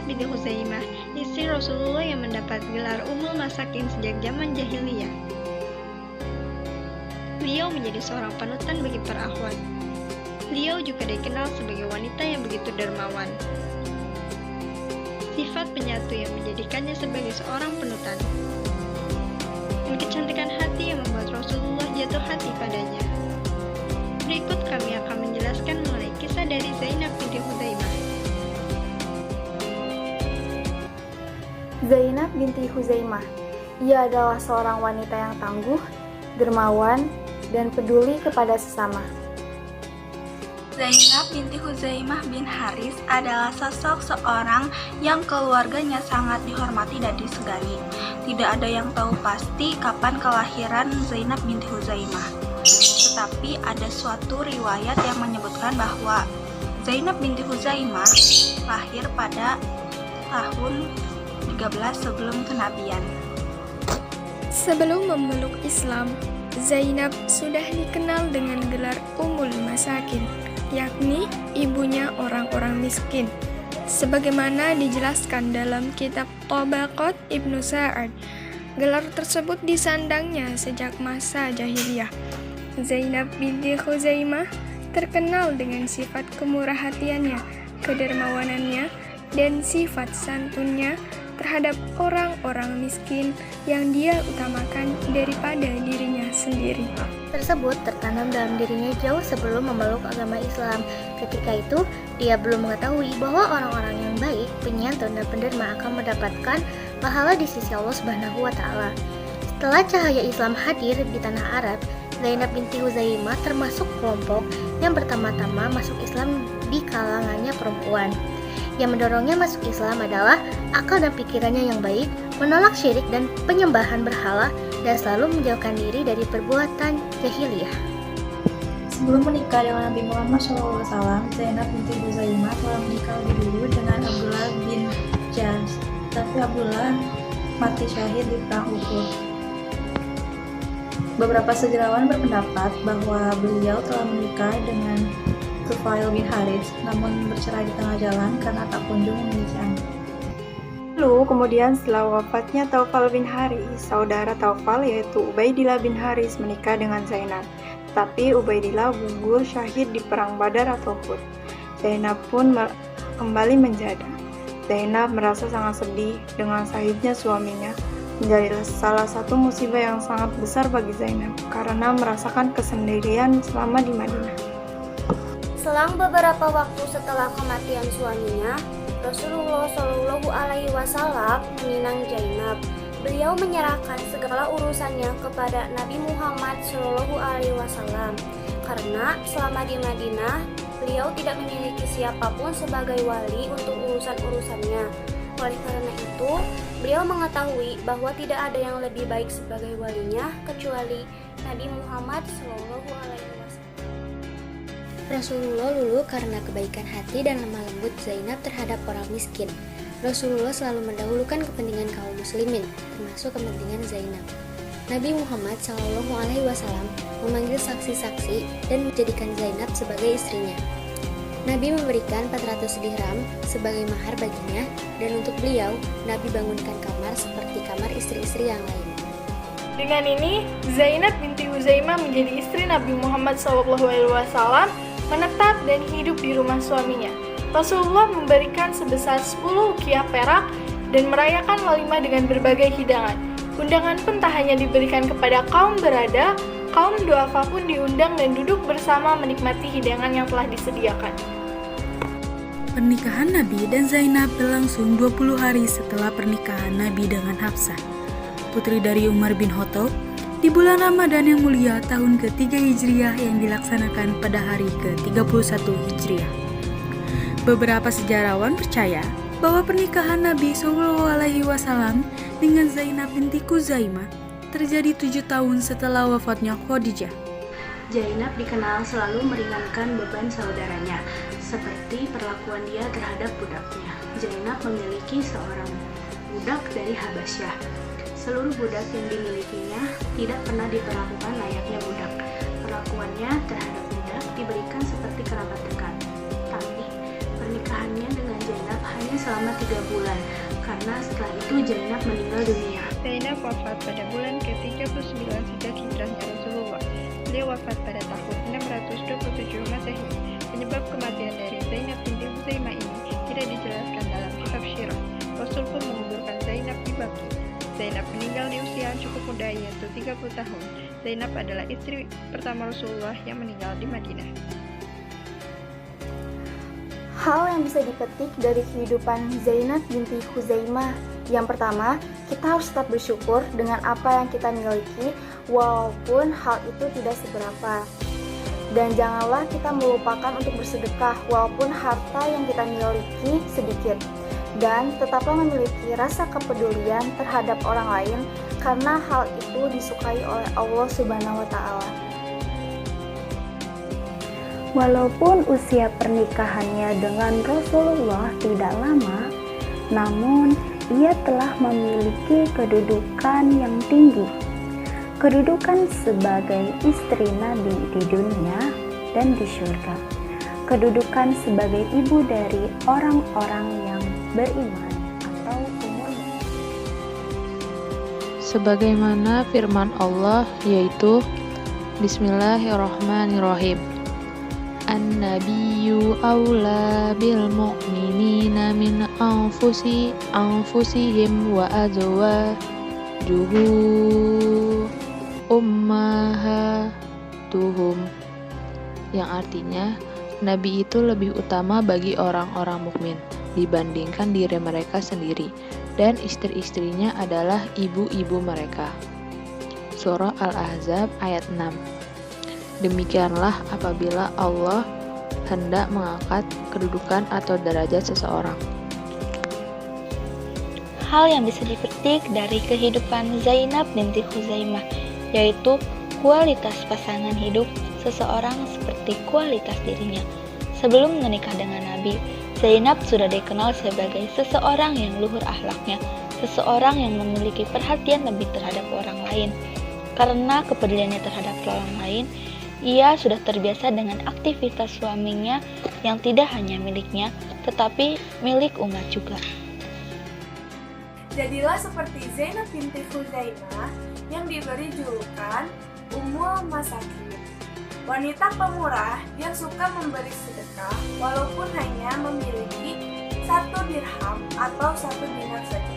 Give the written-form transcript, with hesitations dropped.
Zainab binti Khuzaimah, istri Rasulullah yang mendapat gelar Ummul Masakin sejak zaman jahiliyah. Beliau menjadi seorang panutan bagi para akhwat. Beliau juga dikenal sebagai wanita yang begitu dermawan. Sifat penyatu yang menjadikannya sebagai seorang panutan. Dan kecantikan hati yang membuat Rasulullah jatuh hati padanya. Berikut kami akan menjelaskan mengenai kisah dari Zainab binti Khuzaimah. Zainab binti Khuzaimah. Ia adalah seorang wanita yang tangguh, dermawan, dan peduli kepada sesama. Zainab binti Khuzaimah bin Haris adalah sosok seorang yang keluarganya sangat dihormati dan disegani. Tidak ada yang tahu pasti kapan kelahiran Zainab binti Khuzaimah. Tetapi ada suatu riwayat yang menyebutkan bahwa Zainab binti Khuzaimah lahir pada tahun 13 sebelum kenabian. Sebelum memeluk Islam, Zainab sudah dikenal dengan gelar Ummul Masakin, yakni ibunya orang-orang miskin. Sebagaimana dijelaskan dalam kitab Tabaqat Ibnu Sa'ad, gelar tersebut disandangnya sejak masa jahiliyah. Zainab binti Khuzaimah terkenal dengan sifat kemurah hatiannya, kedermawanannya, dan sifat santunnya terhadap orang-orang miskin yang dia utamakan daripada dirinya sendiri. Tersebut tertanam dalam dirinya jauh sebelum memeluk agama Islam. Ketika itu, dia belum mengetahui bahwa orang-orang yang baik, penyantun, dan penderma akan mendapatkan pahala di sisi Allah Subhanahu wa Ta'ala. Setelah cahaya Islam hadir di tanah Arab, Zainab binti Khuzaimah termasuk kelompok yang pertama-tama masuk Islam di kalangannya perempuan. Yang mendorongnya masuk Islam adalah akal dan pikirannya yang baik, menolak syirik dan penyembahan berhala, dan selalu menjauhkan diri dari perbuatan jahiliyah. Sebelum menikah dengan Nabi Muhammad SAW, Zainab binti Khuzaimah telah menikah lebih dulu dengan Abdullah bin Jahsh, tapi Abdullah mati syahid di perang Uhud. Beberapa sejarawan berpendapat bahwa beliau telah menikah dengan Tufail bin Haris, namun bercerai di tengah jalan karena tak kunjung memiliki anak. Lalu kemudian setelah wafatnya Taufal bin Haris, saudara Taufal yaitu Ubaidillah bin Haris menikah dengan Zainab. Tapi Ubaidillah gugur syahid di perang Badar atau Uhud. Zainab pun kembali menjanda. Zainab merasa sangat sedih dengan syahidnya suaminya. Menjadi salah satu musibah yang sangat besar bagi Zainab karena merasakan kesendirian selama di Madinah. Selang beberapa waktu setelah kematian suaminya, Rasulullah Shallallahu Alaihi Wasallam meminang Zainab. Beliau menyerahkan segala urusannya kepada Nabi Muhammad Shallallahu Alaihi Wasallam karena selama di Madinah beliau tidak memiliki siapapun sebagai wali untuk urusan-urusannya. Oleh karena itu, beliau mengetahui bahwa tidak ada yang lebih baik sebagai walinya kecuali Nabi Muhammad Shallallahu Alaihi Wasallam. Rasulullah luluh karena kebaikan hati dan lemah lembut Zainab terhadap orang miskin. Rasulullah selalu mendahulukan kepentingan kaum muslimin, termasuk kepentingan Zainab. Nabi Muhammad SAW memanggil saksi-saksi dan menjadikan Zainab sebagai istrinya. Nabi memberikan 400 dirham sebagai mahar baginya, dan untuk beliau, Nabi bangunkan kamar seperti kamar istri-istri yang lain. Dengan ini, Zainab binti Khuzaimah menjadi istri Nabi Muhammad SAW, menetap dan hidup di rumah suaminya. Rasulullah memberikan sebesar 10 ukiah perak dan merayakan walimah dengan berbagai hidangan. Undangan pun tak hanya diberikan kepada kaum berada, kaum duafa pun diundang dan duduk bersama menikmati hidangan yang telah disediakan. Pernikahan Nabi dan Zainab berlangsung 20 hari setelah pernikahan Nabi dengan Hafsah, putri dari Umar bin Khattab, di bulan Ramadan yang mulia tahun ke-3 Hijriah yang dilaksanakan pada hari ke-31 Hijriah. Beberapa sejarawan percaya bahwa pernikahan Nabi SAW dengan Zainab binti Khuzaimah terjadi 7 tahun setelah wafatnya Khadijah. Zainab dikenal selalu meringankan beban saudaranya, seperti perlakuan dia terhadap budaknya. Zainab memiliki seorang budak dari Habasyah. Seluruh budak yang dimilikinya tidak pernah diperlakukan layaknya budak. Perlakuannya terhadap budak diberikan seperti kerabat dekat. Tapi pernikahannya dengan Zainab hanya selama 3 bulan, karena setelah itu Zainab meninggal dunia. Zainab wafat pada bulan ke-39 sejak hijrahnya Rasulullah. Beliau wafat pada tahun 627 Masehi. Penyebab kematian dari Zainab binti Huzaimah ini tidak dijelaskan dalam kitab Syirah. Rasul pun menguburkan Zainab di Baqi. Zainab meninggal di usia yang cukup muda, yaitu 30 tahun. Zainab adalah istri pertama Rasulullah yang meninggal di Madinah. Hal yang bisa dipetik dari kehidupan Zainab binti Huzaimah. Yang pertama, kita harus tetap bersyukur dengan apa yang kita miliki, walaupun hal itu tidak seberapa. Dan janganlah kita melupakan untuk bersedekah, walaupun harta yang kita miliki sedikit. Dan tetaplah memiliki rasa kepedulian terhadap orang lain, karena hal itu disukai oleh Allah Subhanahu wa Ta'ala. Walaupun usia pernikahannya dengan Rasulullah tidak lama, namun ia telah memiliki kedudukan yang tinggi. Kedudukan sebagai istri Nabi di dunia dan di surga. Kedudukan sebagai ibu dari orang-orang yang beriman atau umumnya. Sebagaimana firman Allah, yaitu Bismillahirrahmanirrahim. An-nabiyyu awla bil mu'minina min anfusihim wa azwajuhu ummahatuhum, yang artinya Nabi itu lebih utama bagi orang-orang mukmin dibandingkan diri mereka sendiri, dan istri-istrinya adalah ibu-ibu mereka. Surah Al-Ahzab ayat 6. Demikianlah apabila Allah hendak mengangkat kedudukan atau derajat seseorang. Hal yang bisa dipetik dari kehidupan Zainab binti Huzaimah, yaitu kualitas pasangan hidup seseorang seperti kualitas dirinya. Sebelum menikah dengan Nabi, Zainab sudah dikenal sebagai seseorang yang luhur akhlaknya, seseorang yang memiliki perhatian lebih terhadap orang lain. Karena kepeduliannya terhadap orang lain, ia sudah terbiasa dengan aktivitas suaminya yang tidak hanya miliknya, tetapi milik umat juga. Jadilah seperti Zainab binti Huzaimah yang diberi julukan Ummul Masakin, wanita pemurah yang suka memberi sedekah walaupun hanya memiliki 1 dirham atau 1 dinar saja.